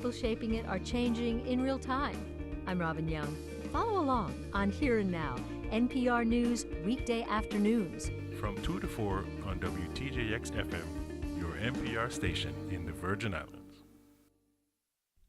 People shaping it are changing in real time. I'm Robin Young. Follow along on Here and Now, NPR News, weekday afternoons. From 2 to 4 on WTJX FM, your NPR station in the Virgin Islands.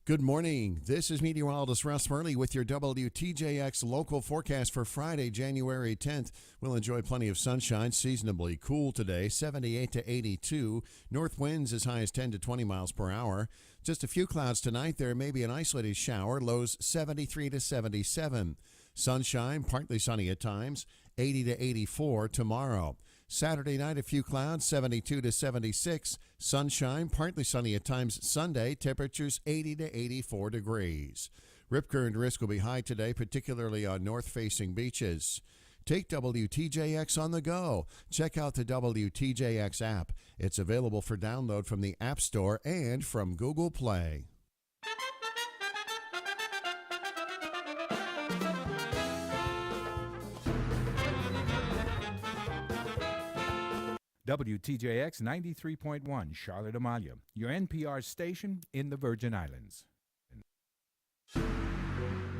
Good morning. This is meteorologist Russ Murley with your WTJX local forecast for Friday, January 10th. We'll enjoy plenty of sunshine, seasonably cool today, 78 to 82. North winds as high as 10 to 20 miles per hour. Just a few clouds tonight. There may be an isolated shower, lows 73 to 77. Sunshine, partly sunny at times, 80 to 84 tomorrow. Saturday night, a few clouds, 72 to 76. Sunshine, partly sunny at times Sunday, temperatures 80 to 84 degrees. Rip current risk will be high today, particularly on north-facing beaches. Take WTJX on the go. Check out the WTJX app. It's available for download from the App Store and from Google Play. WTJX 93.1 Charlotte Amalia, your NPR station in the Virgin Islands.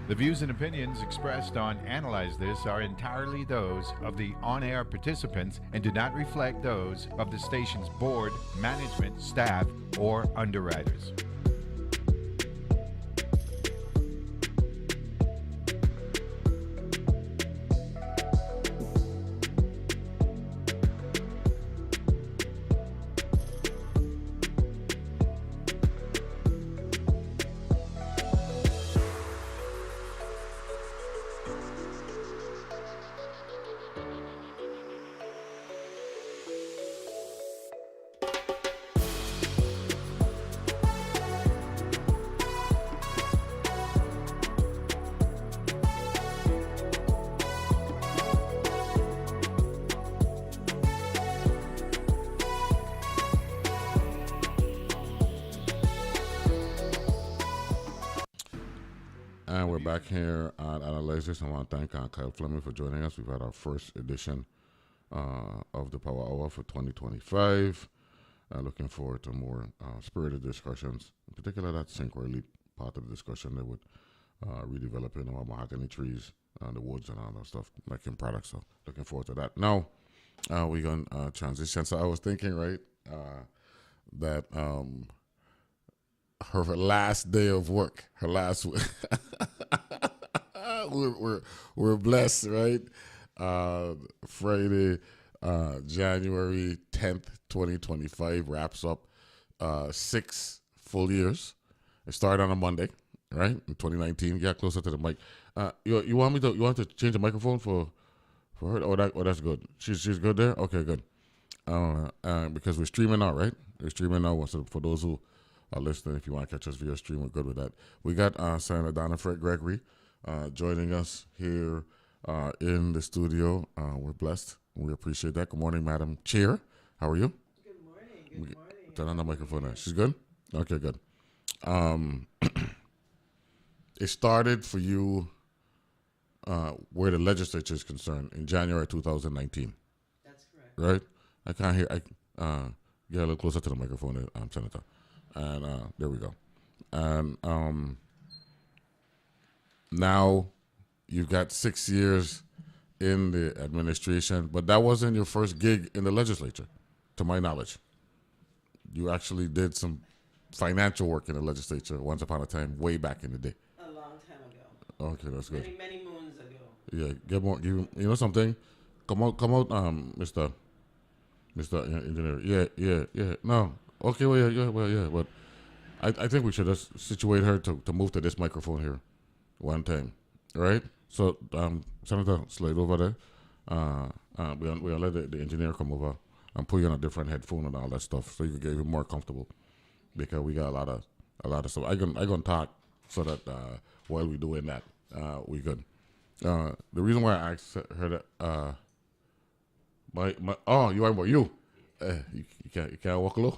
The views and opinions expressed on Analyze This are entirely those of the on-air participants and do not reflect those of the station's board, management, staff, or underwriters. And we're back here on Analyze This. I want to thank Kyle Fleming for joining us. We've had our first edition of the Power Hour for 2025. Looking forward to more spirited discussions, in particular that Synchro part of the discussion that would redeveloping our mahogany trees, the woods and all that stuff, making products. So looking forward to that. Now, we're going to transition. So I was thinking, right, that her last day of work, her last we're blessed, right? Friday, January 10th, 2025 wraps up 6 full years. It started on a Monday, right? In 2019. Get closer to the mic. You want to change the microphone for her? Oh, that's good. She's good there. Okay, good. Because we're streaming now, right? We're streaming now. So for those who are listening, if you want to catch us via stream, we're good with that. We got Senator Donna Frett-Gregory joining us here in the studio. We're blessed. We appreciate that. Good morning, Madam Chair. How are you? Good morning. Good morning. Turn on the microphone now. She's good? Okay, good. It started for you where the legislature is concerned in January 2019. That's correct. Right? I can't hear. Get a little closer to the microphone, Senator. And there we go. And now you've got 6 years in the administration, but that wasn't your first gig in the legislature, to my knowledge. You actually did some financial work in the legislature once upon a time, way back in the day. A long time ago. Okay, that's good. Many moons ago. Yeah, get more. You know something? Come out, Mr. Engineer. Yeah. No. Okay, well, yeah. But I think we should just situate her to move to this microphone here, one time, right? So, Senator, slide over there. We'll let the engineer come over and put you on a different headphone and all that stuff, so you can get even more comfortable, because we got a lot of stuff. I gonna talk so that while we doing that, we good. The reason why I asked her that, you want more you can't walk alone.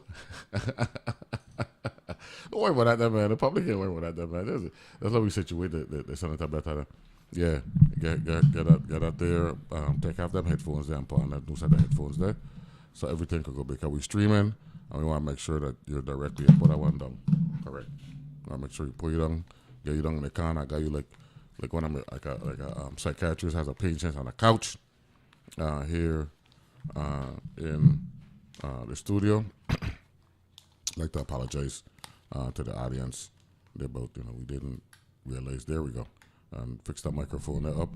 Don't worry about that, man. The public can't worry about that, man. That's how we situate the senator better. Yeah, get out there, take off them headphones there and put on that new set of headphones there, so everything could go, because we're streaming and we want to make sure that you're directly and put that one down. Correct. I make sure you pull you down, get you down in the corner. I got you like when I'm like a psychiatrist has a patient on a couch here in the studio. I'd like to apologize to the audience. They're both, we didn't realize. There we go. Fix that microphone up.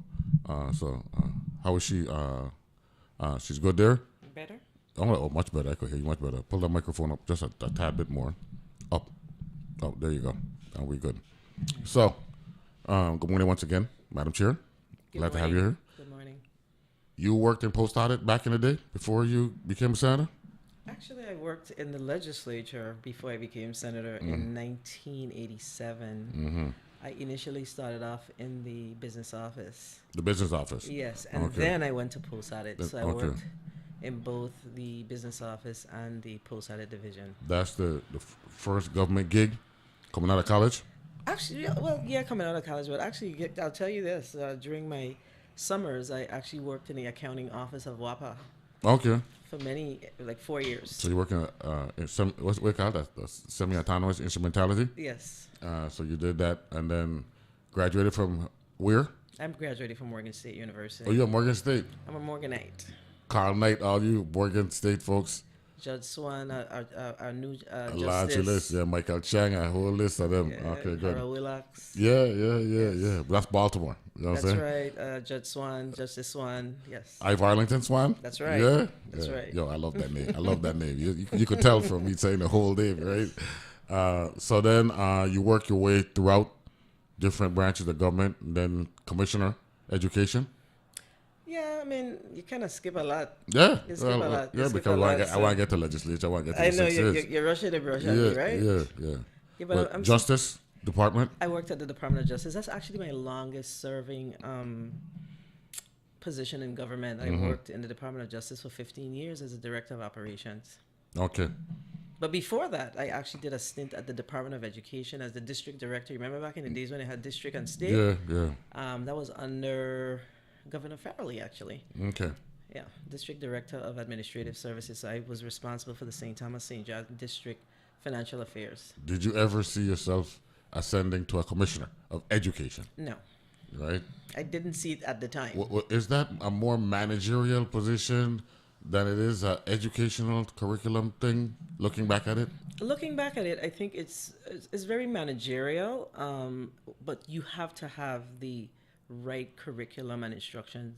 How is she? She's good there? Better? Oh, much better. I could hear you much better. Pull that microphone up just a tad bit more. Up. Oh, there you go. And we're good. So, good morning once again, Madam Chair. Glad to have you here. Good morning. You worked in post audit back in the day before you became a senator? Actually, I worked in the legislature before I became senator in 1987. I initially started off in the business office. The business office? Yes, and then I went to post audit. So I worked in both the business office and the post audit division. That's the first government gig coming out of college? Actually, coming out of college, but actually, I'll tell you this. During my summers, I actually worked in the accounting office of WAPA. Okay. For many, 4 years. So you're working in what's it called? That's semi-autonomous instrumentality? Yes. So you did that and then graduated from where? I'm graduated from Morgan State University. Oh, you're at Morgan State? I'm a Morganite. Carl Knight, all you Morgan State folks. Judge Swan, our new A large list. Yeah, Michael Chang, a whole list of them. Yeah, Okay, good. Harold Willocks. Yeah. That's Baltimore. You know what I'm saying? That's right. Judge Swan, Justice Swan. Yes. Ive Arlington Swan? That's right. Yeah? That's right. Yo, I love that name. I love that name. You could tell from me saying the whole name, right? So then you work your way throughout different branches of government, and then commissioner, education. Yeah, I mean, you kind of skip a lot. Yeah. You skip a lot. You Yeah, skip because a lot, I want to get to legislature. I want to get to I the know 6 years. you're rushing to brush on me, right? Yeah. Yeah, But I'm Justice Department? I worked at the Department of Justice. That's actually my longest serving position in government. I worked in the Department of Justice for 15 years as a director of operations. Okay. But before that, I actually did a stint at the Department of Education as the district director. You remember back in the days when they had district and state? Yeah. That was under Governor Farrelly, actually. Okay. Yeah, district director of administrative services. I was responsible for the St. Thomas St. John District Financial Affairs. Did you ever see yourself ascending to a commissioner of education? No, Right? I didn't see it at the time. Is that a more managerial position than it is an educational curriculum thing, looking back at it? Looking back at it, I think it's very managerial, but you have to have the right curriculum and instruction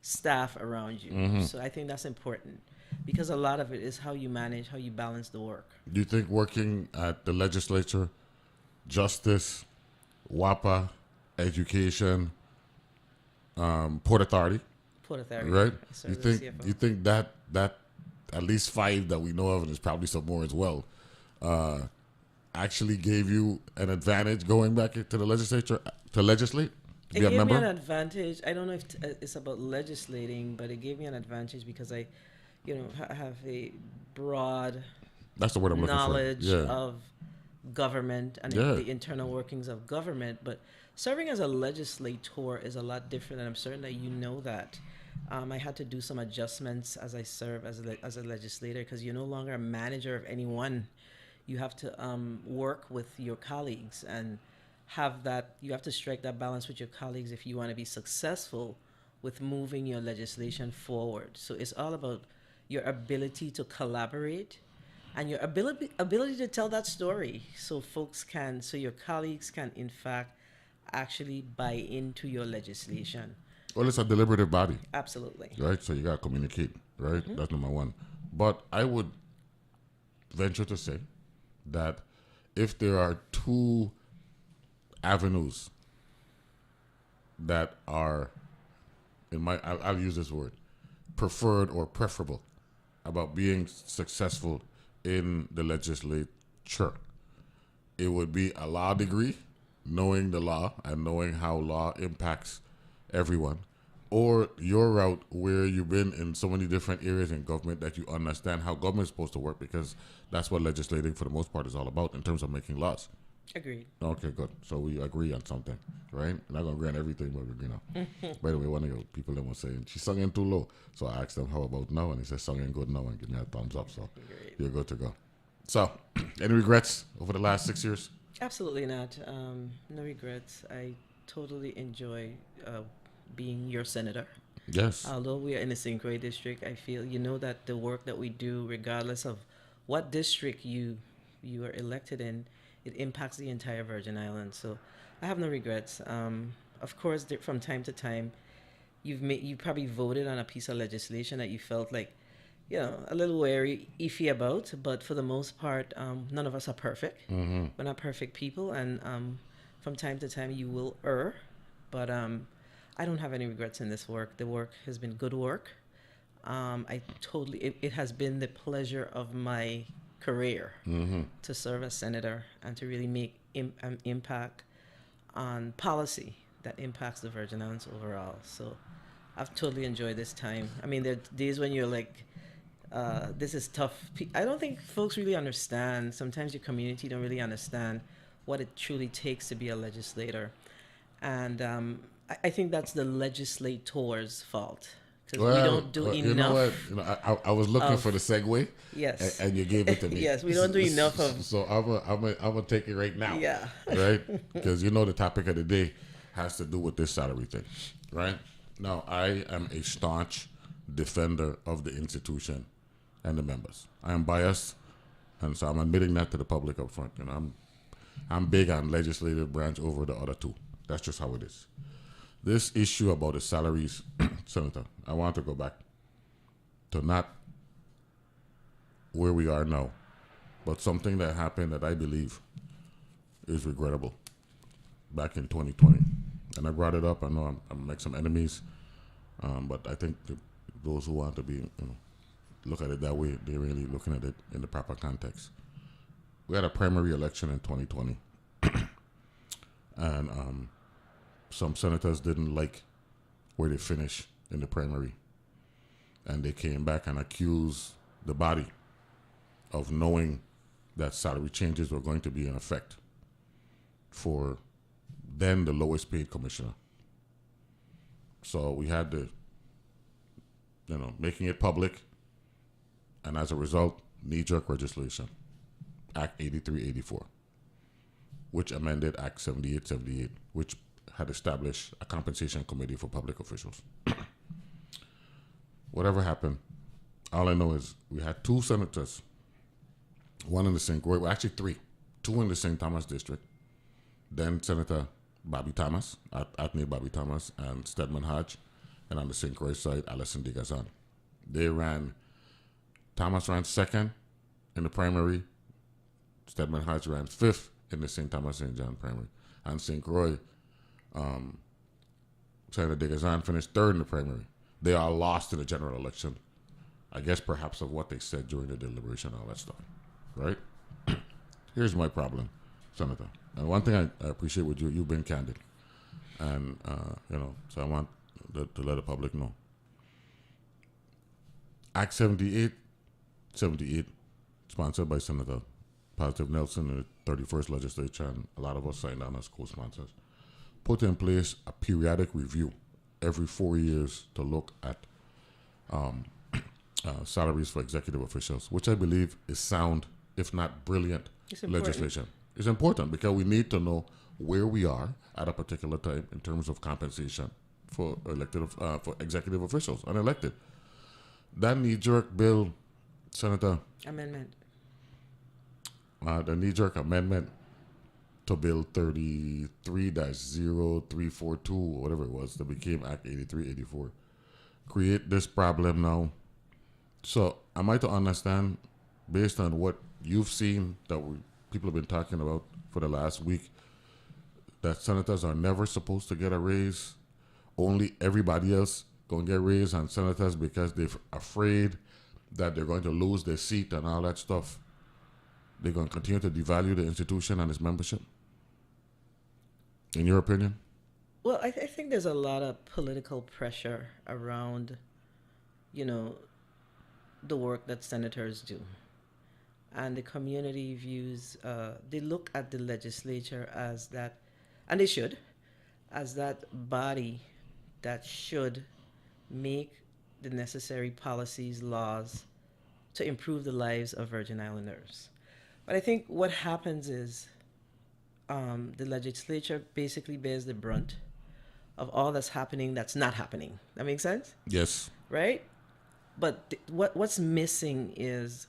staff around you. So I think that's important because a lot of it is how you manage, how you balance the work. Do you think working at the legislature, justice, WAPA, education, Port Authority, right? You think that at least 5 that we know of, and there's probably some more as well, actually gave you an advantage going back to the legislature to legislate? It gave me an advantage. I don't know if it's about legislating, but it gave me an advantage because I, have a broad That's the word I'm looking for. knowledge of government and the internal workings of government. But serving as a legislator is a lot different, and I'm certain that you know that. I had to do some adjustments as I serve as a legislator because you're no longer a manager of anyone. You have to work with your colleagues and you have to strike that balance with your colleagues if you want to be successful with moving your legislation forward. So it's all about your ability to collaborate and your ability to tell that story so your colleagues can in fact actually buy into your legislation. Well, it's a deliberative body. Absolutely. Right? So you got to communicate, right? That's number one. But I would venture to say that if there are 2 avenues that are, I'll use this word, preferred or preferable about being successful in the legislature, it would be a law degree, knowing the law and knowing how law impacts everyone, or your route where you've been in so many different areas in government that you understand how government is supposed to work, because that's what legislating for the most part is all about in terms of making laws. Agreed. Okay, good. So we agree on something, right? We're not going to agree on everything, but By the way, one of your people that was saying, she sung in too low. So I asked them, how about now? And he said, sung in good now, and give me a thumbs up. So Great. you're good to go. So, any regrets over the last 6 years? Absolutely not. No regrets. I totally enjoy being your senator. Yes. Although we are in the St. Croix district, I feel you know that the work that we do, regardless of what district you are elected in, it impacts the entire Virgin Islands. So I have no regrets. Of course, from time to time, you probably voted on a piece of legislation that you felt like, a little wary, iffy about. But for the most part, none of us are perfect. Mm-hmm. We're not perfect people, and from time to time you will err. But I don't have any regrets in this work. The work has been good work. It has been the pleasure of my career Mm-hmm. to serve as senator and to really make an impact on policy that impacts the Virgin Islands overall. So I've totally enjoyed this time. I mean, there are days when you're like, this is tough. I don't think folks really understand. Sometimes your community don't really understand what it truly takes to be a legislator. And I think that's the legislator's fault because we don't do enough. You know what? I was looking for the segue. Yes. And you gave it to me. Yes, we don't do enough of. So I'm gonna take it right now. Yeah. Right? Because the topic of the day has to do with this salary thing, right? Now, I am a staunch defender of the institution and the members. I am biased, and so I'm admitting that to the public up front. I'm big on legislative branch over the other two. That's just how it is. This issue about the salaries, Senator, I want to go back to not where we are now, but something that happened that I believe is regrettable back in 2020. And I brought it up. I know I'm make some enemies, but I think those who want to be, look at it that way, they're really looking at it in the proper context. We had a primary election in 2020, and some senators didn't like where they finished in the primary, and they came back and accused the body of knowing that salary changes were going to be in effect for then the lowest paid commissioner. So we had the, making it public, and as a result, knee-jerk legislation, Act 8384, which amended Act 7878, which had established a compensation committee for public officials. Whatever happened, all I know is we had two senators, one in the St. Croix, well, actually three, two in the St. Thomas district, then Senator Bobby Thomas, Atney Bobby Thomas, and Stedman Hodge, and on the St. Croix side, Alison Digazan. Thomas ran second in the primary, Stedman Hodge ran fifth in the St. Thomas St. John primary, and St. Croix, Senator Digazan finished third in the primary. They all lost in the general election, I guess perhaps of what they said during the deliberation and all that stuff, right? Here's my problem, Senator. And one thing I appreciate with you, you've been candid. And, so I want to let the public know. Act 78, sponsored by Senator Positive Nelson in the 31st Legislature, and a lot of us signed on as co-sponsors, put in place a periodic review every 4 years to look at salaries for executive officials, which I believe is sound, if not brilliant, legislation. It's important because we need to know where we are at a particular time in terms of compensation for for executive officials, unelected. That knee-jerk bill, Senator. Amendment. The knee-jerk amendment to Bill 33-0342, or whatever it was, that became Act 8384, create this problem now. So am I to understand, based on what you've seen that people have been talking about for the last week, that senators are never supposed to get a raise? Only everybody else going to get raised, and senators, because they're afraid that they're going to lose their seat and all that stuff, they're going to continue to devalue the institution and its membership? In your opinion? Well, I think there's a lot of political pressure around, the work that senators do. And the community views, they look at the legislature as that, and they should, as that body that should make the necessary policies, laws to improve the lives of Virgin Islanders. But I think what happens is the legislature basically bears the brunt of all that's happening that's not happening. That makes sense? Yes. Right? But what's missing is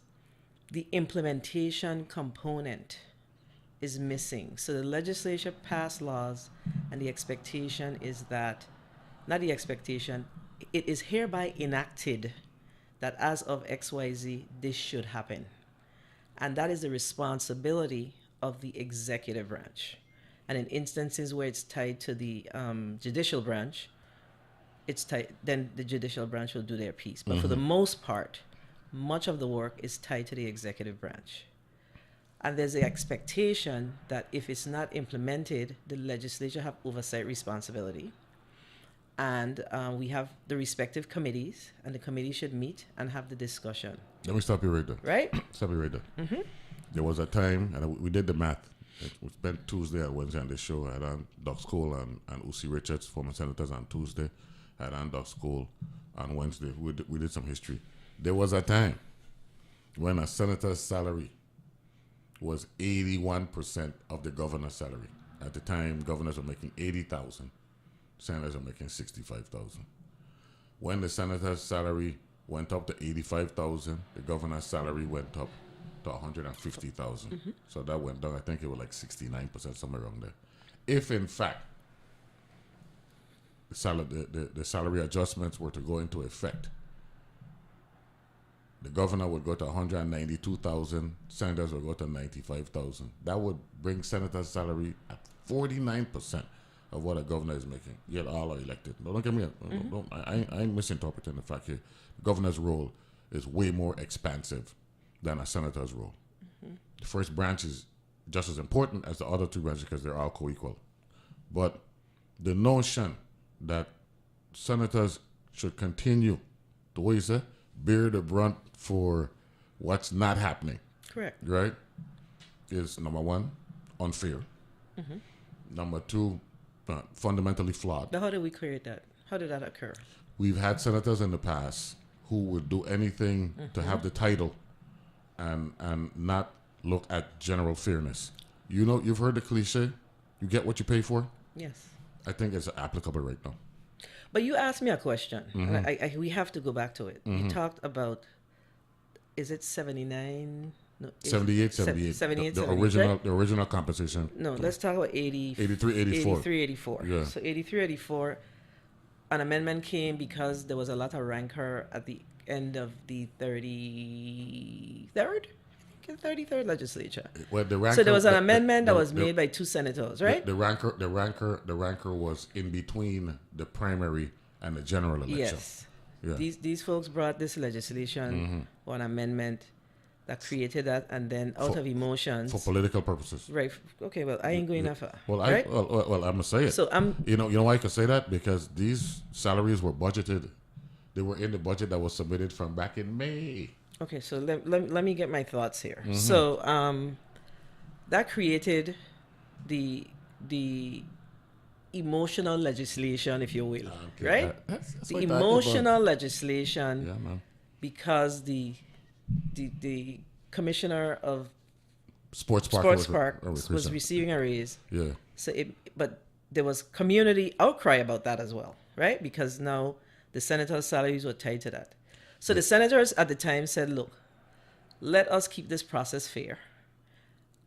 the implementation component is missing. So the legislature passed laws, and the expectation is that, not the expectation, it is hereby enacted that as of XYZ, this should happen. And that is the responsibility of the executive branch. And in instances where it's tied to the judicial branch, it's tied, then the judicial branch will do their piece. But for the most part, much of the work is tied to the executive branch. And there's the expectation that if it's not implemented, the legislature have oversight responsibility. And we have the respective committees, and the committee should meet and have the discussion. Let me stop you right there. Right? Stop you right there. There was a time, and we did the math. We spent Tuesday and Wednesday on this show. I had on Doc Cole and Usi Richards, former senators, on Tuesday. I had on Doc Cole on Wednesday. We did some history. There was a time when a senator's salary was 81% of the governor's salary. At the time, governors were making $80,000. Senators are making $65,000. When the senator's salary went up to $85,000, the governor's salary went up to $150,000. So that went down. I think it was like 69%, somewhere around there. If in fact the salary adjustments were to go into effect, the governor would go to $192,000. Senators would go to $95,000. That would bring senators' salary at 49% of what a governor is making. Yet all are elected. No, don't get me. I'm misinterpreting the fact here. The governor's role is way more expansive than a senator's role. The first branch is just as important as the other two branches because they're all co-equal. But the notion that senators should continue, the way you say, bear the brunt for what's not happening. Correct. Right? Is number one, unfair. Number two, fundamentally flawed. But how did we create that? How did that occur? We've had senators in the past who would do anything to have the title and not look at general fairness. You know, you've heard the cliche, you get what you pay for? Yes. I think it's applicable right now. But you asked me a question, and we have to go back to it. You talked about, is it 79? No, 78. 78, the 78, original, right? the original compensation. No, let's talk about 83, 84. 83, 84. Yeah. So 83, 84, an amendment came because there was a lot of rancor at the end of the 33rd? I think 33rd legislature. Well, the rancor, so there was an amendment that was made by two senators, right? The rancor was in between the primary and the general election. Yes. Yeah. These folks brought this legislation or an amendment that created that, and then out of emotions for political purposes. Right. Okay. Well, I ain't going that far. Well, right? I'm gonna say it. So You know why I can say that? Because these salaries were budgeted. They were in the budget that was submitted from back in May. Okay. So let me get my thoughts here. So that created the emotional legislation, if you will, right? That's the emotional legislation. Yeah, man. Because the commissioner of Sports Park was receiving a raise. Yeah. So but there was community outcry about that as well, right? Because now the senators' salaries were tied to that. So the senators at the time said, look, let us keep this process fair.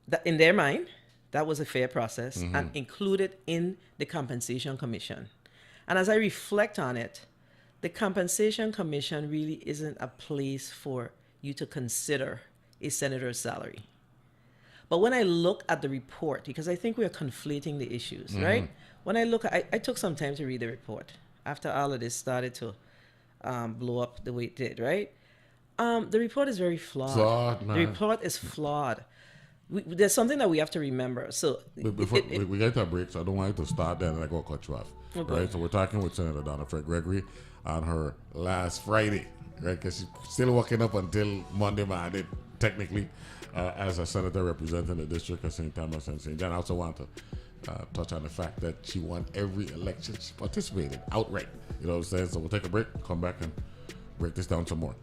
That in their mind, that was a fair process and included in the compensation commission. And as I reflect on it, the compensation commission really isn't a place for you to consider a senator's salary. But when I look at the report, because I think we are conflating the issues, right? When I look, I took some time to read the report after all of this started to blow up the way it did, right? The report is very flawed. Man. The report is flawed. There's something that we have to remember. So before we get to a break, so I don't want you to start there and I go cut you off. Okay. Right? So we're talking with Senator Donna Frett-Gregory on her last Friday, right? Because she's still working up until Monday morning, technically, as a senator representing the district of St. Thomas and St. John. I also want to touch on the fact that she won every election she participated outright. You know what I'm saying? So we'll take a break, come back and break this down some more.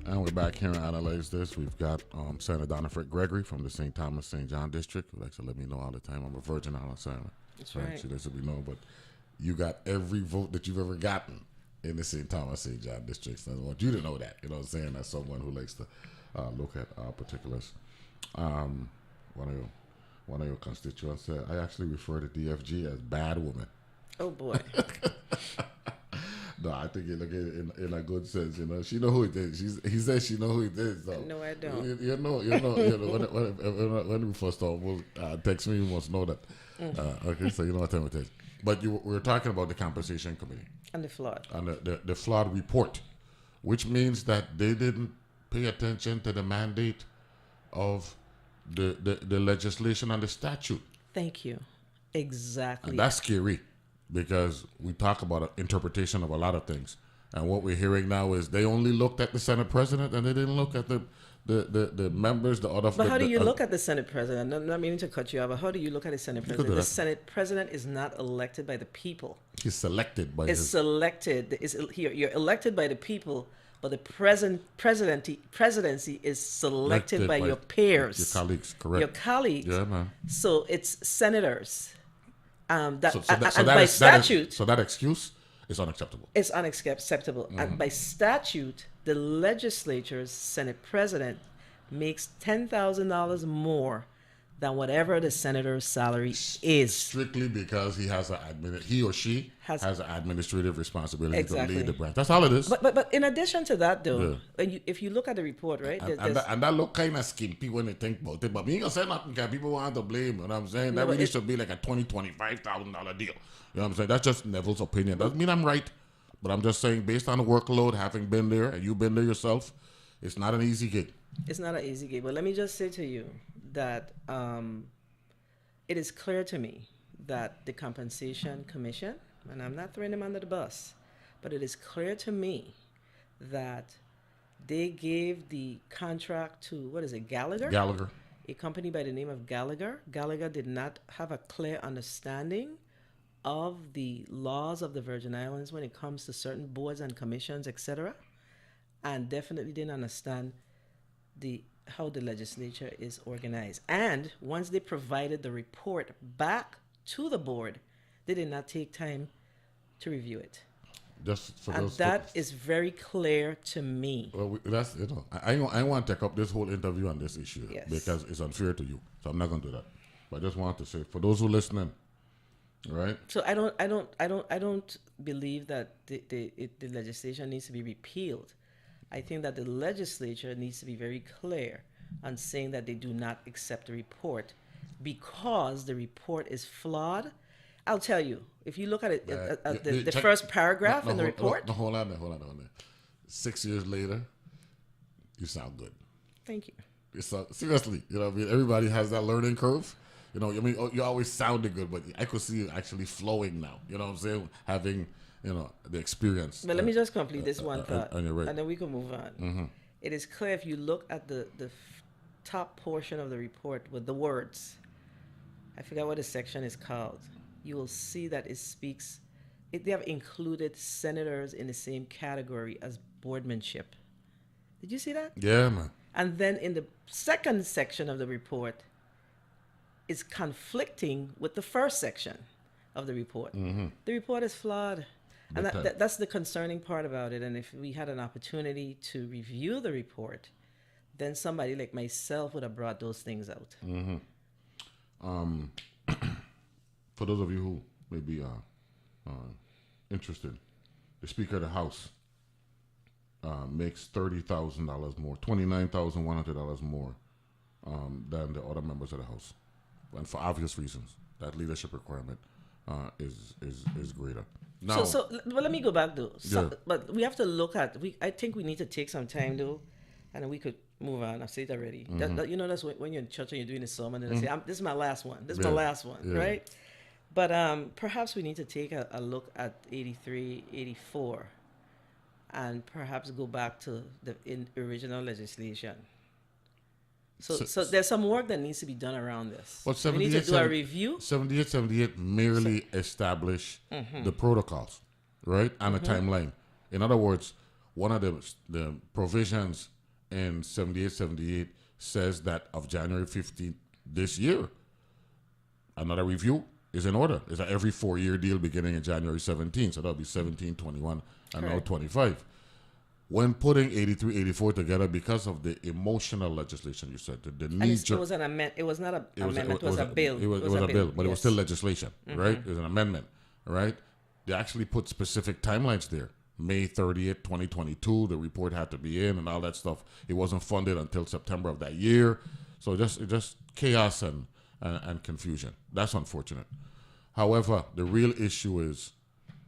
And we're back here to analyze this. We've got Senator Donna Frett-Gregory from the St. Thomas St. John District, who likes to let me know all the time I'm a Virgin Island senator. That's right. She lets me know, but you got every vote that you've ever gotten in the St. Thomas St. John District. So I want you to know that. You know what I'm saying? As someone who likes to look at particulars. One of your constituents said, I actually refer to DFG as bad woman. Oh, boy. No, I think you look at it in a good sense. You know, she know who it is. He says she know who it is. So. No, I don't. You know. When we first almost text me, you must know that. Okay, so you know what time it is. But we were talking about the compensation committee And the flood. and the flawed report, which means that they didn't pay attention to the mandate of the legislation and the statute. Thank you. Exactly. And that's scary because we talk about interpretation of a lot of things. And what we're hearing now is they only looked at the Senate president and they didn't look at the members, the other. But how do you look at the Senate president? I'm not meaning to cut you off, but how do you look at the Senate president? The that. Senate president is not elected by the people. He's selected by It's his. selected. You're elected by the people, but the presidency is selected by your peers. Your colleagues, correct. Your colleagues. Yeah, man. So it's senators. So By statute, that excuse is unacceptable. it's unacceptable. And by statute, the legislature's Senate president makes $10,000 more than whatever the senator's salary is. Strictly because he or she has an administrative responsibility to Exactly. lead the branch. That's all it is. But in addition to that, though, if you look at the report, right? And that look kind of skimpy when you think about it. But me ain't gonna say nothing because people want to blame. You know what I'm saying? No, That but really should be like a $25,000 deal. You know what I'm saying? That's just Neville's opinion. Doesn't mean I'm right. But I'm just saying, based on the workload, having been there, and you've been there yourself, it's not an easy gig. It's not an easy game. But let me just say to you that it is clear to me that the Compensation Commission, and I'm not throwing them under the bus, but it is clear to me that they gave the contract to, Gallagher? Gallagher. A company by the name of Gallagher. Gallagher did not have a clear understanding of the laws of the Virgin Islands when it comes to certain boards and commissions, etc., and definitely didn't understand how the legislature is organized. And once they provided the report back to the board, they did not take time to review it. Just for And those that is very clear to me. Well, that's I want to take up this whole interview on this issue Yes. because it's unfair to you. So I'm not going to do that. But I just want to say for those who are listening, right? So I don't believe that the legislation needs to be repealed. I think that the legislature needs to be very clear on saying that they do not accept the report because the report is flawed. I'll tell you, if you look at it, the first paragraph in the report. No, hold on. 6 years later, you sound good. Thank you. Seriously, you know what I mean? Everybody has that learning curve. You know, I mean, you always sounded good, but I could see you actually flowing now. You know what I'm saying? Having, the experience. But let me just complete this one thought, and you're right. and then we can move on. Mm-hmm. It is clear if you look at the top portion of the report with the words, I forgot what the section is called, you will see that it speaks, they have included senators in the same category as boardmanship. Did you see that? Yeah, man. And then in the second section of the report, it's conflicting with the first section of the report. Mm-hmm. The report is flawed. And that's the concerning part about it. And if we had an opportunity to review the report, then somebody like myself would have brought those things out. Mm-hmm. For those of you who may be interested, the Speaker of the House makes $30,000 more, $29,100 more than the other members of the House, and for obvious reasons. That leadership requirement is greater. Now, But let me go back though. But we have to look at. I think we need to take some time though, and then we could move on. I've said it already. Mm-hmm. That's when you're in church and you're doing a sermon and they say, "This is my last one. This is my last one," right? But perhaps we need to take a look at 83, 84, and perhaps go back to the original legislation. So there's some work that needs to be done around this. But we need to do a review. 78 merely establish the protocols, right? And a timeline. In other words, one of the provisions in 78 says that of January 15th this year, another review is in order. It's an every 4-year deal beginning in January 17. So that'll be 17, 21, and now 25. When putting 83, 84 together, because of the emotional legislation, you said, the need. It was an amendment. It was not an amendment. It was a bill. It was a bill, but it was still legislation, right? It was an amendment, right? They actually put specific timelines there. May 30th, 2022, the report had to be in and all that stuff. It wasn't funded until September of that year. So just chaos and confusion. That's unfortunate. However, the real issue is,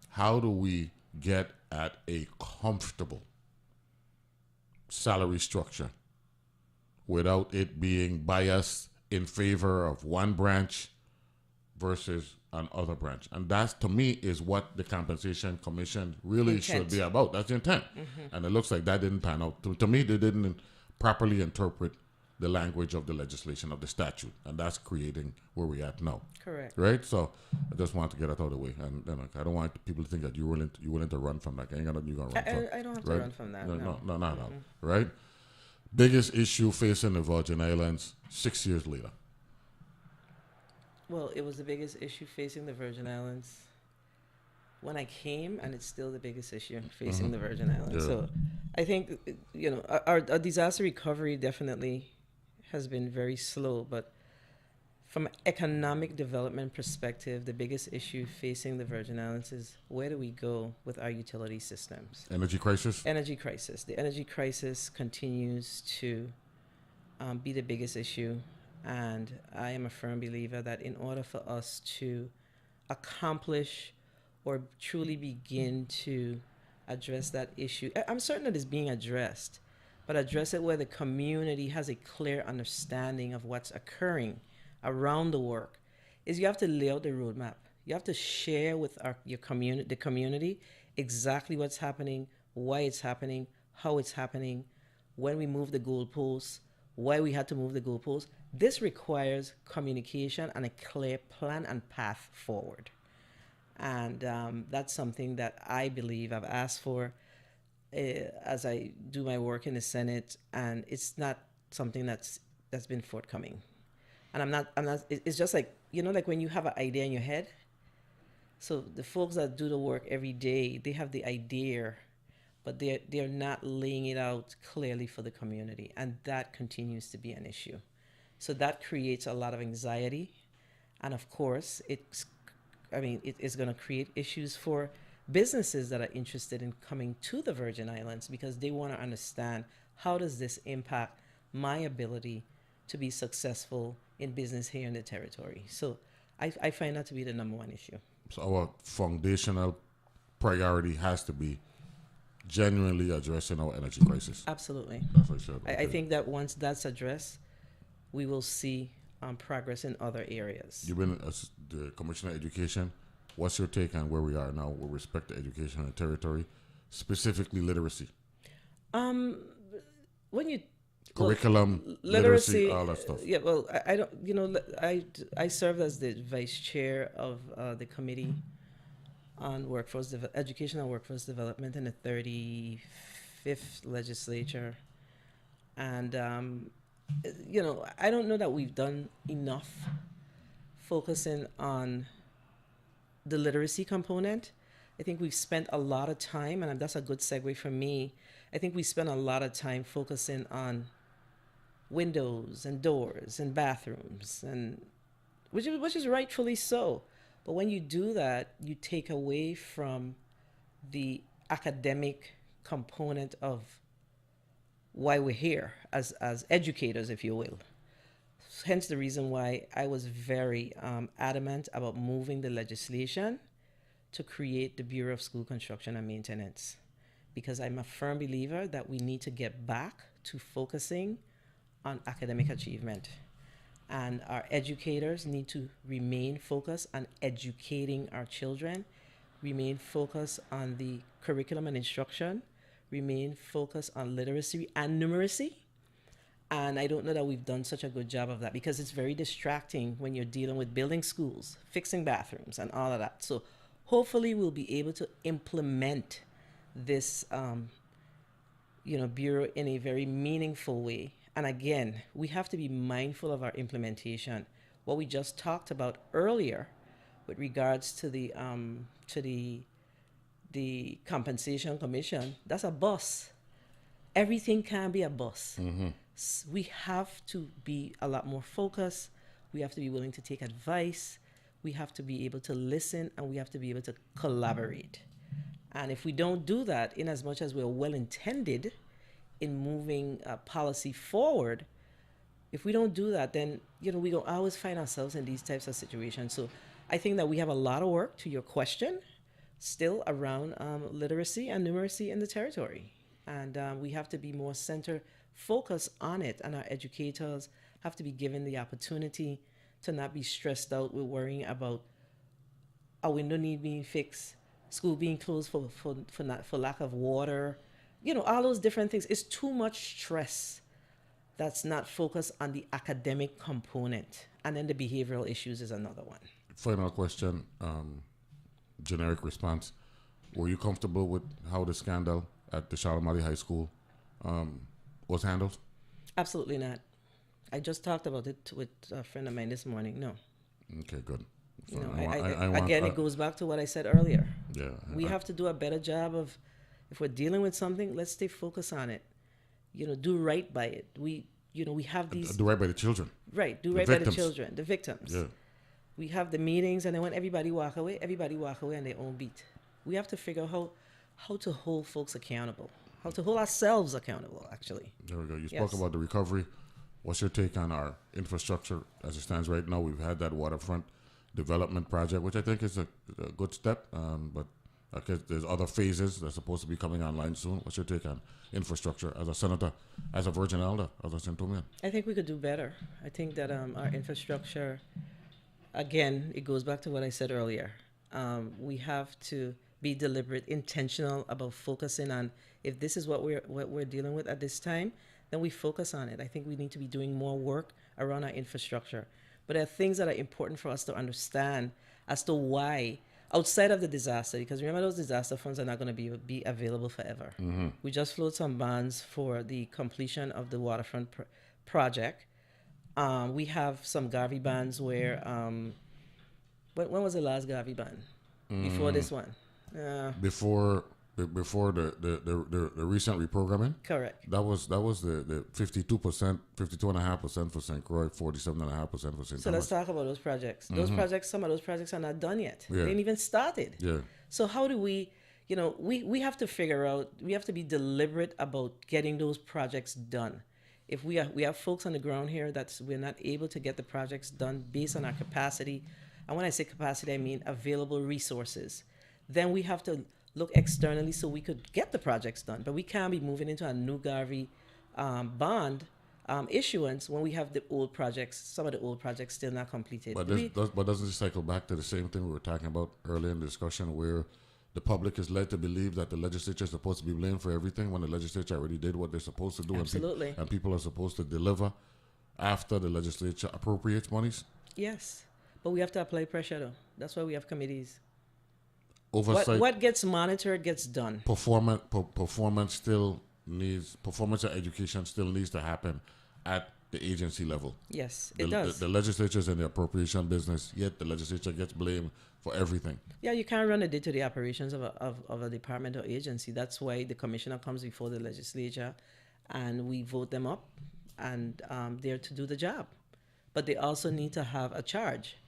how do we get at a comfortable salary structure without it being biased in favor of one branch versus another branch? And that, to me, is what the Compensation Commission really should be about. That's the intent. And it looks like that didn't pan out. To me, they didn't properly interpret the language of the legislation, of the statute, and that's creating where we're at now. Correct. Right? So I just want to get that out of the way. And I don't want people to think that you're willing to run from that. You're going to run from. I don't have to run from that. No, not at all. Right? Biggest issue facing the Virgin Islands 6 years later. Well, it was the biggest issue facing the Virgin Islands when I came, and it's still the biggest issue facing the Virgin Islands. Yeah. So I think, our disaster recovery definitely has been very slow, but from an economic development perspective, the biggest issue facing the Virgin Islands is, where do we go with our utility systems? Energy crisis? Energy crisis. The energy crisis continues to be the biggest issue. And I am a firm believer that in order for us to accomplish or truly begin to address that issue, I'm certain that it's being addressed, but address it where the community has a clear understanding of what's occurring around the work, is you have to lay out the roadmap. You have to share with the community exactly what's happening, why it's happening, how it's happening, when we move the goalposts, why we had to move the goalposts. This requires communication and a clear plan and path forward. And that's something that I believe I've asked for as I do my work in the Senate, and it's not something that's been forthcoming. And I'm not, it's just like, like when you have an idea in your head. So the folks that do the work every day, they have the idea, but they're not laying it out clearly for the community. And that continues to be an issue. So that creates a lot of anxiety. And of course, it is going to create issues for businesses that are interested in coming to the Virgin Islands, because they want to understand, how does this impact my ability to be successful in business here in the territory? So I find that to be the number one issue. So our foundational priority has to be genuinely addressing our energy crisis. Absolutely. That's what I said. Okay. I think that once that's addressed, we will see progress in other areas. You've been as the Commissioner of Education. What's your take on where we are now with respect to education in the territory, specifically literacy? When you curriculum, literacy, all that stuff. Yeah, well, I don't. I served as the vice chair of the committee on education and workforce development in the 35th legislature, and I don't know that we've done enough focusing on the literacy component. I think we've spent a lot of time, and that's a good segue for me. I think we spent a lot of time focusing on windows and doors and bathrooms, and which is rightfully so. But when you do that, you take away from the academic component of why we're here as educators, if you will. Hence the reason why I was very adamant about moving the legislation to create the Bureau of School Construction and Maintenance, because I'm a firm believer that we need to get back to focusing on academic achievement. And our educators need to remain focused on educating our children, remain focused on the curriculum and instruction, remain focused on literacy and numeracy. And I don't know that we've done such a good job of that, because it's very distracting when you're dealing with building schools, fixing bathrooms, and all of that. So hopefully we'll be able to implement this, bureau in a very meaningful way. And again, we have to be mindful of our implementation. What we just talked about earlier with regards to the compensation commission, that's a bus. Everything can be a bus. We have to be a lot more focused. We have to be willing to take advice. We have to be able to listen, and we have to be able to collaborate. And if we don't do that, in as much as we're well-intended in moving policy forward, if we don't do that, then we will always find ourselves in these types of situations. So I think that we have a lot of work, to your question, still around literacy and numeracy in the territory. And we have to be more focused on it, and our educators have to be given the opportunity to not be stressed out with worrying about a window need being fixed, school being closed for lack of water, all those different things. It's too much stress that's not focused on the academic component. And then the behavioral issues is another one. Final question, generic response. Were you comfortable with how the scandal at the Shalimari High School was handled? Absolutely not. I just talked about it with a friend of mine this morning. No. Okay, good. So it goes back to what I said earlier. Yeah. We have to do a better job of, if we're dealing with something, let's stay focused on it. Do right by it. We have these. Do right by the children. Right. Do right by the children, the victims. Yeah. We have the meetings, and then when everybody walk away on their own beat. We have to figure out how to hold folks accountable, how to hold ourselves accountable, actually. There we go. You spoke about the recovery. What's your take on our infrastructure as it stands right now? We've had that waterfront development project, which I think is a good step, but I guess there's other phases that's supposed to be coming online soon. What's your take on infrastructure as a senator, as a Virgin Elder, as a Centurion? I think we could do better. I think that our infrastructure, again, it goes back to what I said earlier. We have to be deliberate, intentional about focusing on, if this is what we're dealing with at this time, then we focus on it. I think we need to be doing more work around our infrastructure. But there are things that are important for us to understand as to why, outside of the disaster, because remember, those disaster funds are not going to be available forever. We just floated some bonds for the completion of the waterfront project. We have some Garvey bonds where, when was the last Garvey bond? Before this one? Before the recent reprogramming. Correct. That was the 52%, 52.5% for St. Croix, 47.5% for St. Thomas. So let's talk about those projects. Those projects, some of those projects are not done yet. They ain't even started. Yeah. So how do we, we have to figure out, we have to be deliberate about getting those projects done. If we have folks on the ground here that we're not able to get the projects done based on our capacity, and when I say capacity, I mean available resources, then we have to look externally so we could get the projects done. But we can't be moving into a new Garvey bond issuance when we have the old projects, some of the old projects still not completed. But doesn't it cycle back to the same thing we were talking about earlier in the discussion, where the public is led to believe that the legislature is supposed to be blamed for everything when the legislature already did what they're supposed to do. Absolutely. And people are supposed to deliver after the legislature appropriates monies? Yes. But we have to apply pressure, though. That's why we have committees. Oversight. What gets monitored gets done. Performance and education still needs to happen at the agency level. Yes, it does. The legislature is in the appropriation business, yet the legislature gets blamed for everything. Yeah, you can't run a day-to-day operations of a department or agency. That's why the commissioner comes before the legislature, and we vote them up, and they're to do the job. But they also need to have a charge.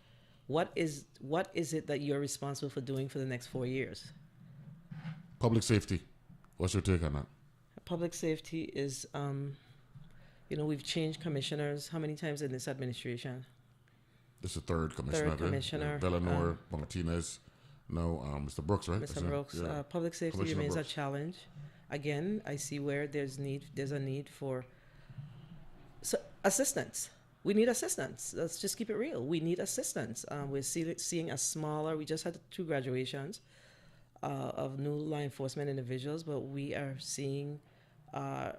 What is it that you're responsible for doing for the next 4 years? Public safety. What's your take on that? Public safety is, we've changed commissioners how many times in this administration? This is the third commissioner. Third commissioner. Villanor, Martinez, Mr. Brooks, right? Mr. Brooks. Yeah. Public safety remains a challenge. Again, I see where there's a need for assistance. we need assistance. Let's just keep it real. We need assistance. We're seeing a smaller, we just had 2 graduations of new law enforcement individuals, but we are seeing, our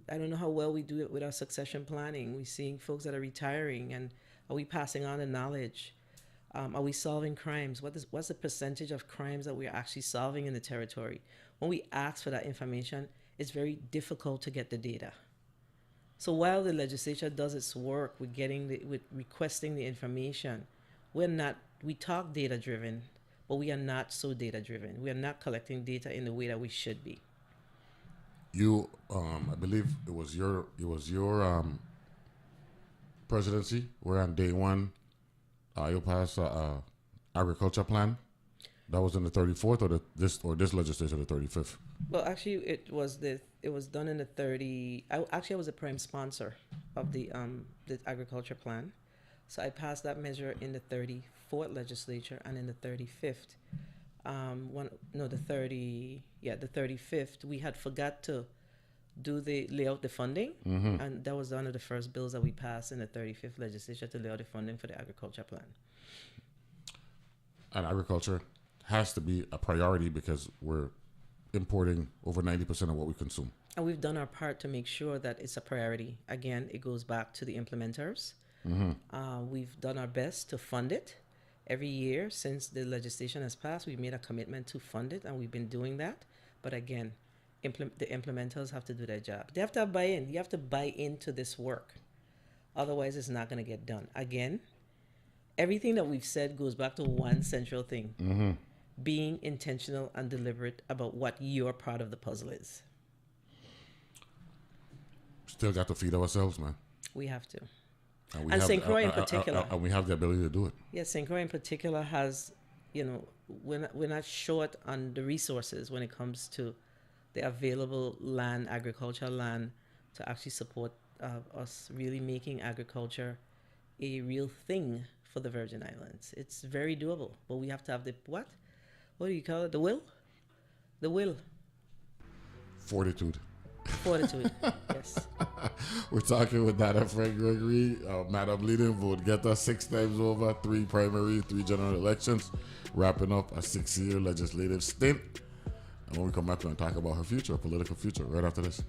I don't know how well we do it with our succession planning. We're seeing folks that are retiring, and are we passing on the knowledge? Are we solving crimes? What's the percentage of crimes that we're actually solving in the territory? When we ask for that information, it's very difficult to get the data. So while the legislature does its work with requesting the information, we talk data driven, but we are not so data driven. We are not collecting data in the way that we should be. You, I believe it was your presidency where on day one, you passed agriculture plan. That was in the 34th or this legislature, the 35th. Well, actually, it was done in the 30. I was a prime sponsor of the agriculture plan, so I passed that measure in the 34th legislature and in the 35th. The 35th. We had forgot to lay out the funding, and that was one of the first bills that we passed in the 35th legislature to lay out the funding for the agriculture plan. And agriculture has to be a priority because we're importing over 90% of what we consume. And we've done our part to make sure that it's a priority. Again, it goes back to the implementers. We've done our best to fund it. Every year since the legislation has passed, we've made a commitment to fund it, and we've been doing that. But again, the implementers have to do their job. They have to buy in. You have to buy into this work. Otherwise, it's not going to get done. Again, everything that we've said goes back to one central thing. Being intentional and deliberate about what your part of the puzzle is. Still got to feed ourselves, man. We have to. And St. Croix in particular. And we have the ability to do it. Yes, St. Croix in particular has, we're not short on the resources when it comes to the available land, agricultural land, to actually support us really making agriculture a real thing for the Virgin Islands. It's very doable, but we have to have the what? What do you call it? The will? The will. Fortitude. Fortitude, yes. We're talking with Donna Frett-Gregory, Madam Leading Vote. Get us 6 times over, 3 primary, 3 general elections, wrapping up a 6-year legislative stint. And when we come back, we're going to talk about her future, her political future, right after this.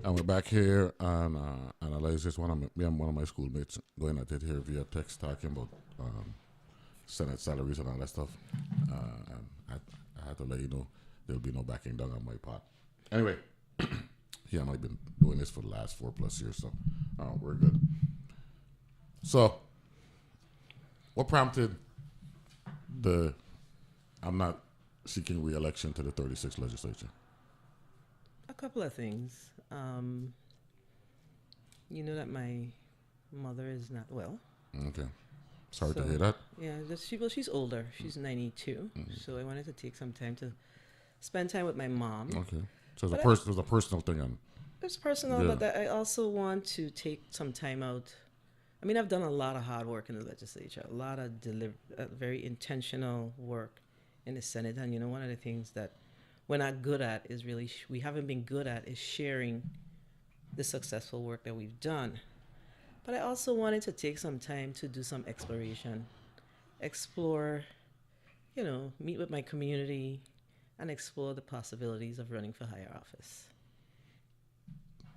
And we're back here and analyze this. Me and one of my schoolmates going at it here via text talking about Senate salaries and all that stuff. And I had to let you know there'll be no backing down on my part. Anyway, he and I have been doing this for the last 4+ years, so we're good. So, what prompted I'm not seeking re-election to the 36th legislature? A couple of things. You know that my mother is not well. Okay. Sorry to hear that. Yeah, she's older. She's 92. So I wanted to take some time to spend time with my mom. Okay. So it was a personal thing. It's personal, but I also want to take some time out. I mean, I've done a lot of hard work in the legislature, a lot of very intentional work in the Senate. And, one of the things that we're not good at is we haven't been good at is sharing the successful work that we've done. But I also wanted to take some time to do some exploration, explore, meet with my community and explore the possibilities of running for higher office.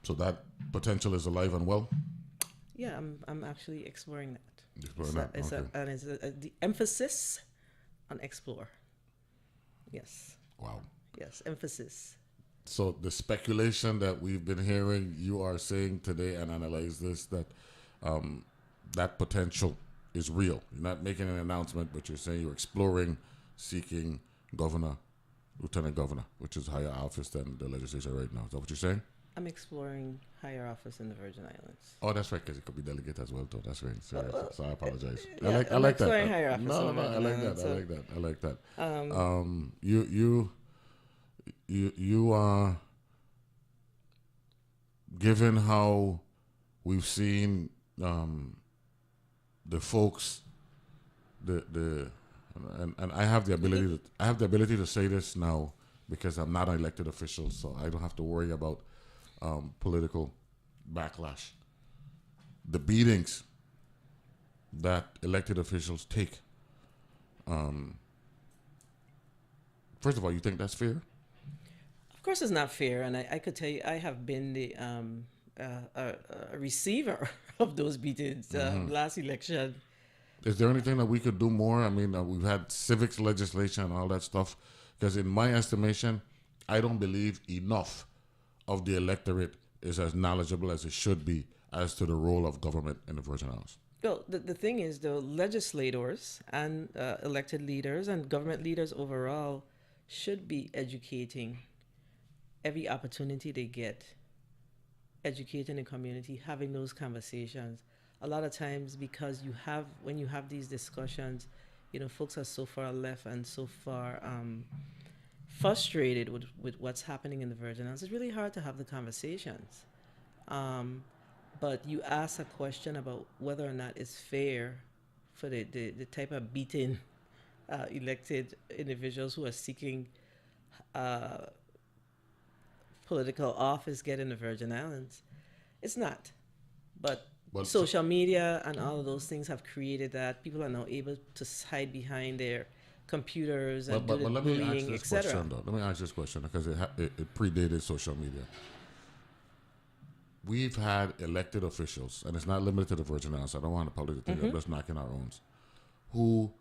So that potential is alive and well? Yeah, I'm actually exploring that. Exploring that. The emphasis on explore. Yes. Wow. Yes, emphasis. So the speculation that we've been hearing, you are saying today and analyze this, that that potential is real. You're not making an announcement, but you're saying you're exploring, seeking governor, lieutenant governor, which is higher office than the legislature right now. Is that what you're saying? I'm exploring higher office in the Virgin Islands. Oh, that's right, because it could be delegate as well, too. That's right. Sorry, so I apologize. Yeah, I like that. Higher office No, I like that. So, I like that. You are, given how we've seen the folks, and I have the ability to say this now because I'm not an elected official, so I don't have to worry about political backlash. The beatings that elected officials take. First of all, you think that's fair? Of course, it's not fair, and I could tell you, I have been the a receiver of those beatings last election. Is there anything that we could do more? I mean, we've had civics legislation and all that stuff, because in my estimation, I don't believe enough of the electorate is as knowledgeable as it should be as to the role of government in the Virgin Islands. Well, the thing is, the legislators and elected leaders and government leaders overall should be educating every opportunity they get, educating the community, having those conversations. A lot of times, because when you have these discussions, folks are so far left and so far frustrated with what's happening in the Virgin Islands. It's really hard to have the conversations. But you ask a question about whether or not it's fair for the type of beaten elected individuals who are seeking political office get in the Virgin Islands. It's not. But social media and all of those things have created that. People are now able to hide behind their computers and do the bullying, etc. Let me ask this question, because it predated social media. We've had elected officials, and it's not limited to the Virgin Islands. I don't want the public to think I'm just knocking our own, who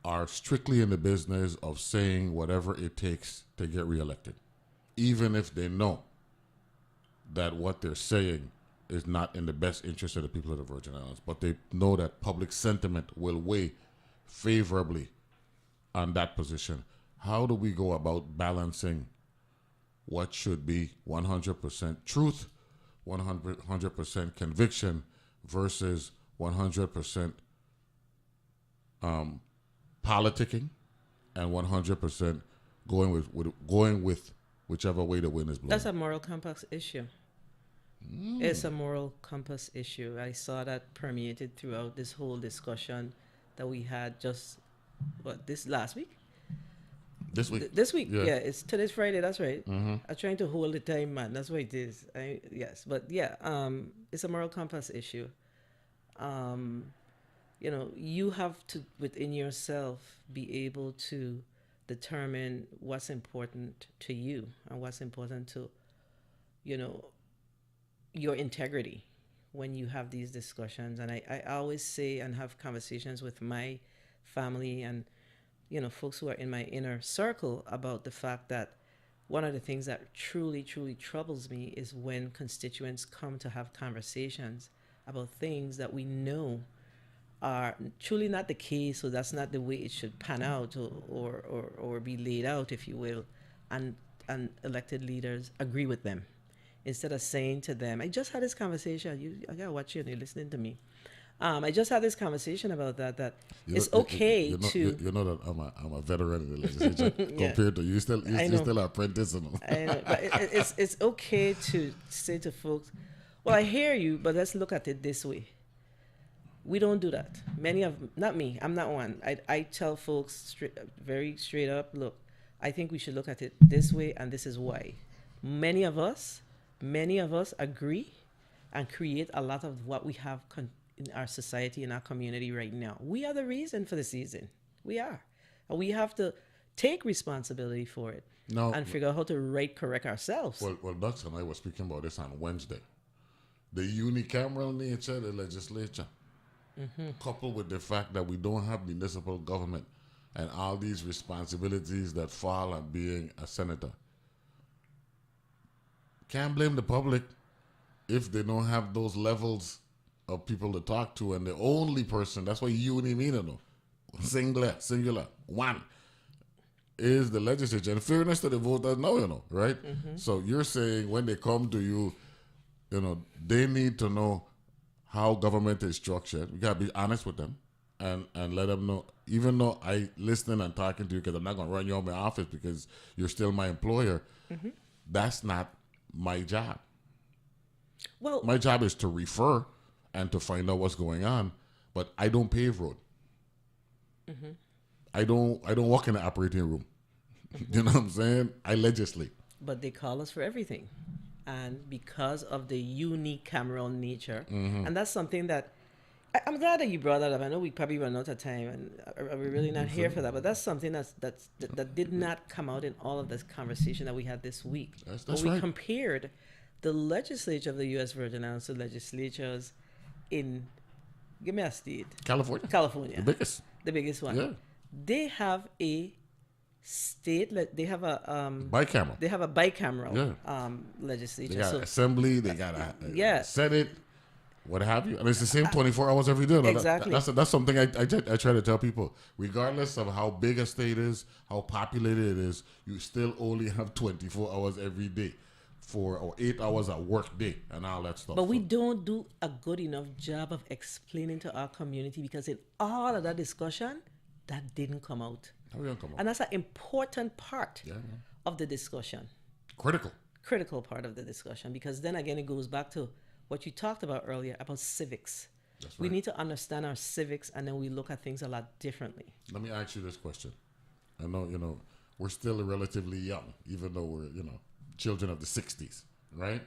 are strictly in the business of saying whatever it takes to get reelected, even if they know that what they're saying is not in the best interest of the people of the Virgin Islands, but they know that public sentiment will weigh favorably on that position. How do we go about balancing what should be 100% truth, 100% conviction versus 100% politicking, and 100% going with whichever way the wind is blowing? That's a moral compass issue. It's a moral compass issue. I saw that permeated throughout this whole discussion that we had just this last week. This week, yeah. It's today's Friday. That's right. I'm trying to hold the time, man. That's what it is. Yes, but yeah, it's a moral compass issue. You have to, within yourself, be able to determine what's important to you and what's important to, your integrity when you have these discussions. And I always say and have conversations with my family and, folks who are in my inner circle about the fact that one of the things that truly, truly troubles me is when constituents come to have conversations about things that we know are truly not the case, so that's not the way it should pan out or be laid out, if you will, and elected leaders agree with them. Instead of saying to them, I just had this conversation, I gotta watch you and you're listening to me. I just had this conversation about that it's okay to... You know that I'm a veteran in the legislature compared to you. You're still an apprentice. I know, but it's okay to say to folks, well, I hear you, but let's look at it this way. We don't do that. Not me, I'm not one. I tell folks very straight up, look, I think we should look at it this way, and this is why. Many of us agree and create a lot of what we have in our society, in our community right now. We are the reason for the season. We are. And we have to take responsibility for it and figure out how to correct ourselves. Well, Dux and I were speaking about this on Wednesday. The unicameral nature of the legislature, coupled with the fact that we don't have municipal government and all these responsibilities that fall on being a senator. Can't blame the public if they don't have those levels of people to talk to, and the only person, that's why uni mean, singular, one, is the legislature. In fairness to the voters now, right? So you're saying when they come to you, they need to know how government is structured. You gotta be honest with them and let them know, even though I listening and talking to you because I'm not gonna run you out of my office because you're still my employer, that's not my job. Well, my job is to refer and to find out what's going on, but I don't pave road. I don't walk in the operating room. You know what I'm saying? I legislate. But they call us for everything. And because of the unicameral nature, and that's something that I'm glad that you brought that up. I know we probably run out of time, and we're really not here for that. But that's something that did not come out in all of this conversation that we had this week. That's when we right. compared the legislature of the U.S. Virgin Islands to legislatures in, give me a state. California. The biggest one. Yeah. They have a state. They have a bicameral. They have a bicameral legislature. They got assembly. They got a Senate. What have you? And it's the same 24 hours every day. Exactly. That's something I try to tell people. Regardless of how big a state is, how populated it is, you still only have 24 hours every day. 4 or 8 hours a work day and all that stuff. But we don't do a good enough job of explaining to our community, because in all of that discussion, that didn't come out. And that's an important part of the discussion. Critical part of the discussion, because then again, it goes back to what you talked about earlier about civics. That's right. We need to understand our civics, and then we look at things a lot differently. Let me ask you this question. I know, we're still relatively young, even though we're, children of the 60s, right?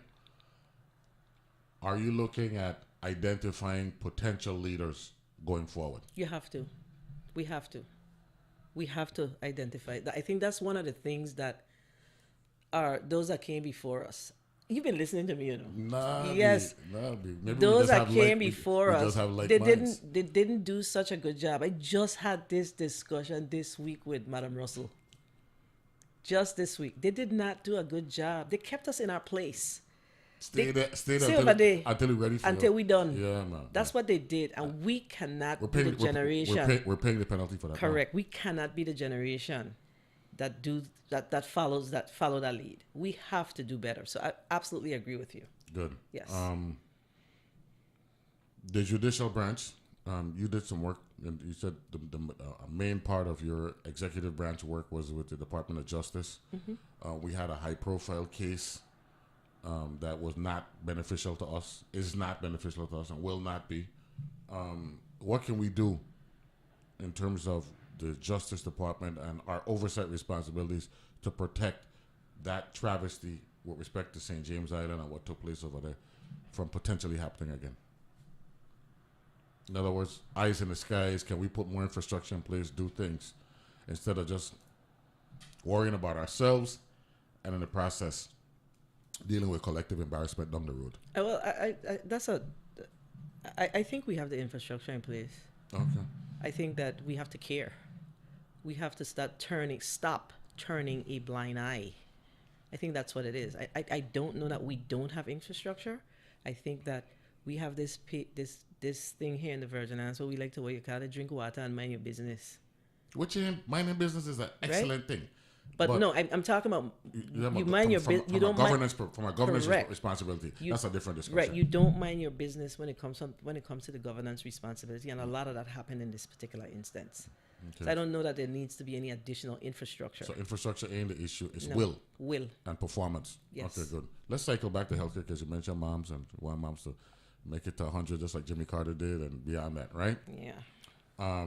Are you looking at identifying potential leaders going forward? You have to. We have to. We have to identify. I think that's one of the things that are those that came before us. You've been listening to me, Yes. Maybe those that came before us, they didn't do such a good job. I just had this discussion this week with Madam Russell. Just this week. They did not do a good job. They kept us in our place. Stay there until we're ready for until we're done. Yeah, man. That's what they did. And we cannot be the generation. We're paying the penalty for that. Correct. We cannot be the generation that follow that lead. We have to do better. So I absolutely agree with you. Good. Yes. The judicial branch, you did some work, and you said the main part of your executive branch work was with the Department of Justice. We had a high-profile case that was not beneficial to us, is not beneficial to us, and will not be. What can we do in terms of the Justice Department and our oversight responsibilities to protect that travesty with respect to St. James Island and what took place over there from potentially happening again? In other words, eyes in the skies, can we put more infrastructure in place, do things, instead of just worrying about ourselves and in the process dealing with collective embarrassment down the road? Well, I think we have the infrastructure in place. Okay. I think that we have to care. We have to stop turning a blind eye. I think that's what it is. I don't know that we don't have infrastructure. I think that we have this thing here in the Virgin Islands, so we like to what you call it, drink water and mind your business. Which minding business is an excellent thing. But no, I'm talking about you mind your business. You don't mind from a governance responsibility. That's a different discussion. Right, you don't mind your business when it comes to the governance responsibility, and a lot of that happened in this particular instance. Okay. So I don't know that there needs to be any additional infrastructure. So infrastructure ain't the issue. It's will and performance. Yes. Okay, good. Let's cycle back to healthcare because you mentioned moms and want moms to make it to 100 just like Jimmy Carter did and beyond that, right? Yeah.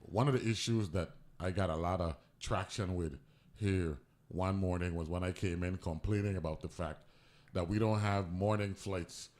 One of the issues that I got a lot of traction with here one morning was when I came in complaining about the fact that we don't have morning flights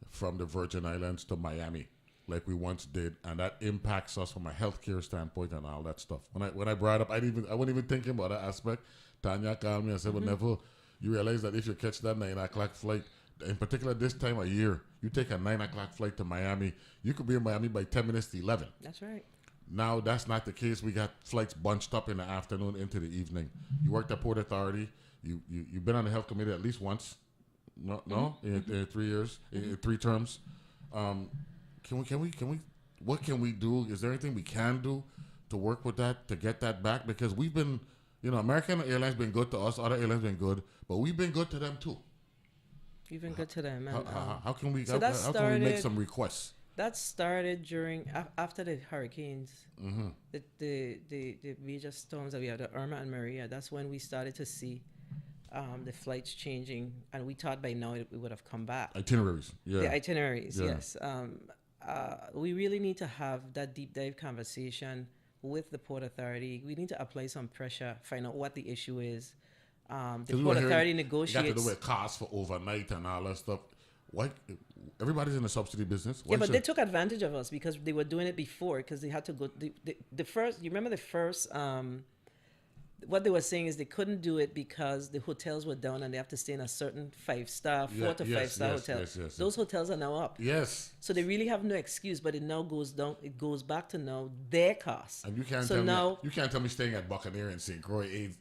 from the Virgin Islands to Miami like we once did, and that impacts us from a healthcare standpoint and all that stuff. When I brought up, I wasn't even thinking about that aspect. Tanya called me and said, well, Neville, you realize that if you catch that 9 o'clock flight, in particular this time of year, you take a 9 o'clock flight to Miami, you could be in Miami by 10 minutes to 11. That's right. Now, that's not the case. We got flights bunched up in the afternoon into the evening. You worked at Port Authority. You've been on the health committee at least once. No? In 3 years, in 3 terms. Can we, what can we do? Is there anything we can do to work with that, to get that back? Because we've been, American Airlines been good to us. Other airlines been good. But we've been good to them, too. You've been good to them. And, how can we make some requests? That started after the hurricanes, the major storms that we had, the Irma and Maria. That's when we started to see the flights changing, and we thought by now it would have come back. Itineraries, yeah. The itineraries, yes. We really need to have that deep dive conversation with the Port Authority. We need to apply some pressure, find out what the issue is. The Port Authority negotiates. You got to do with costs for overnight and all that stuff. Why? Everybody's in the subsidy business. Yeah, but they took advantage of us because they were doing it before because they had to go. The first, you remember the first, what they were saying is they couldn't do it because the hotels were down and they have to stay in a certain 4 to 5 star hotel. Yes. Those hotels are now up. Yes. So they really have no excuse, but it now goes down. It goes back to now their costs. And you can't tell me staying at Buccaneer in St. Croix ain't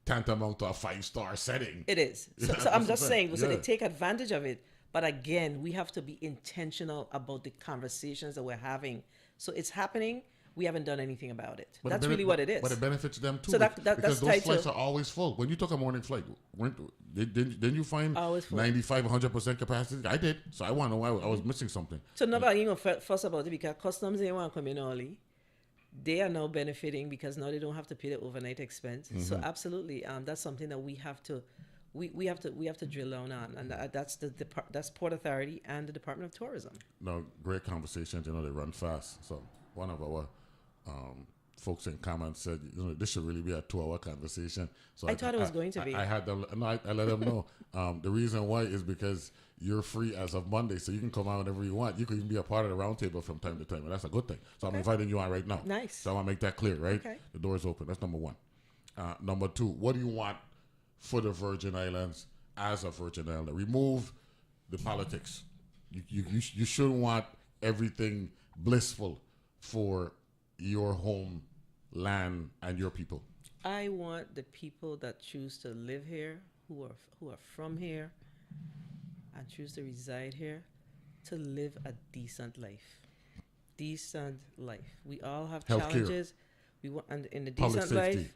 tantamount to a 5-star setting. It is. So I'm just saying. So they take advantage of it. But again, we have to be intentional about the conversations that we're having. So it's happening. We haven't done anything about it. But that's really what it is. But it benefits them too. So because those flights are always full. When you took a morning flight, didn't you find 95, 100% capacity? I did. So I want to know why I was missing something. So nobody even fuss about it because customs they want to come in early. They are now benefiting because now they don't have to pay the overnight expense. So absolutely, that's something that we have to. We have to drill down on, and that's Port Authority and the Department of Tourism. No, great conversations. They run fast. So one of our folks in comments said, this should really be a 2-hour conversation. So I thought it was going to be. I had them. No, I let them know. The reason why is because you're free as of Monday, so you can come out whenever you want. You can even be a part of the roundtable from time to time, and that's a good thing. So I'm inviting you on right now. Nice. So I want to make that clear, right? Okay. The door's open. That's number one. Number two, what do you want for the Virgin Islands as a Virgin Islander? Remove the politics. You shouldn't want everything blissful for your home land and your people. I want the people that choose to live here, who are from here, and choose to reside here, to live a decent life. Decent life. We all have Healthcare. Challenges. We want, and in the Public decent safety. life.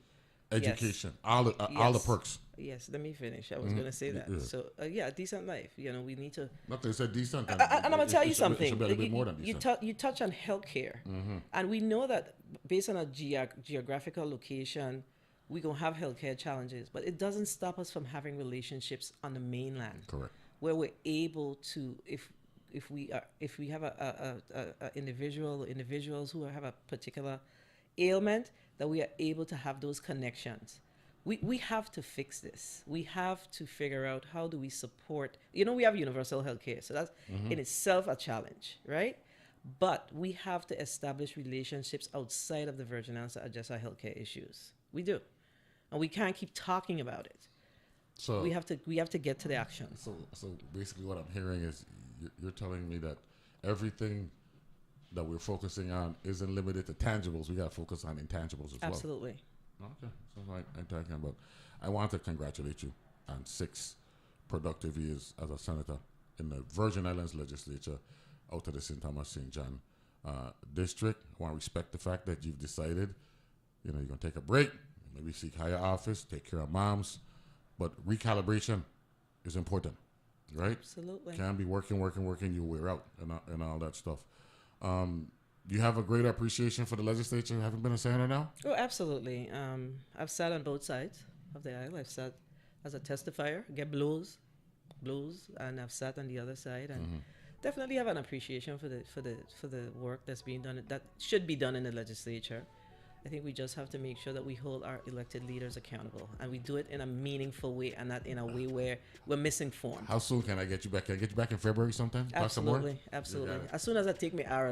Education, all the perks. Yes, let me finish. I was going to say that. Yeah. So, a decent life. We need to. Nothing said decent. And I'm going to tell you something. It should be a little bit more than decent. You touch on healthcare, and we know that based on a geographical location, we're going to have healthcare challenges, but it doesn't stop us from having relationships on the mainland. Correct. Where we're able to, if we have a individuals who have a particular ailment, that we are able to have those connections. We have to fix this. We have to figure out how do we support. We have universal health care, so that's in itself a challenge, right? But we have to establish relationships outside of the Virgin Islands to address our healthcare issues. We do. And we can't keep talking about it. So we have to get to the action. So basically, what I'm hearing is you're telling me that everything that we're focusing on isn't limited to tangibles. We got to focus on intangibles as Absolutely. well. Okay, so I'm talking about. I want to congratulate you on 6 productive years as a senator in the Virgin Islands legislature out of the St. Thomas St. John district. I want to respect the fact that you've decided, you're going to take a break, maybe seek higher office, take care of moms, but recalibration is important, right? Absolutely. Can't be working, you wear out and all that stuff. You have a great appreciation for the legislature, having been a senator now? Oh, absolutely. I've sat on both sides of the aisle. I've sat as a testifier, get blows, and I've sat on the other side, and definitely have an appreciation for the work that's being done, that should be done in the legislature. I think we just have to make sure that we hold our elected leaders accountable, and we do it in a meaningful way and not in a way where we're misinformed. How soon can I get you back? Can I get you back in February sometime? Absolutely. As soon as I take me hour.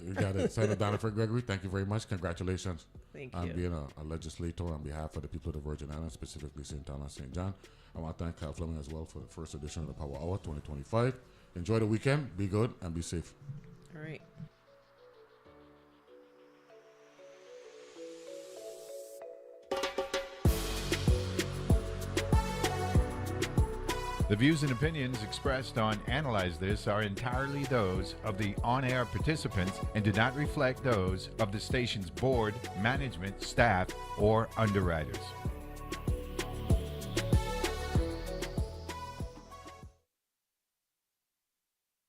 You got it. Senator Donna Frett-Gregory, thank you very much. Congratulations Thank on you. being a legislator on behalf of the people of the Virgin Islands, specifically St. Thomas, St. John. I want to thank Kyle Fleming as well for the first edition of the Power Hour 2025. Enjoy the weekend, be good, and be safe. All right. The views and opinions expressed on Analyze This are entirely those of the on-air participants and do not reflect those of the station's board, management, staff, or underwriters.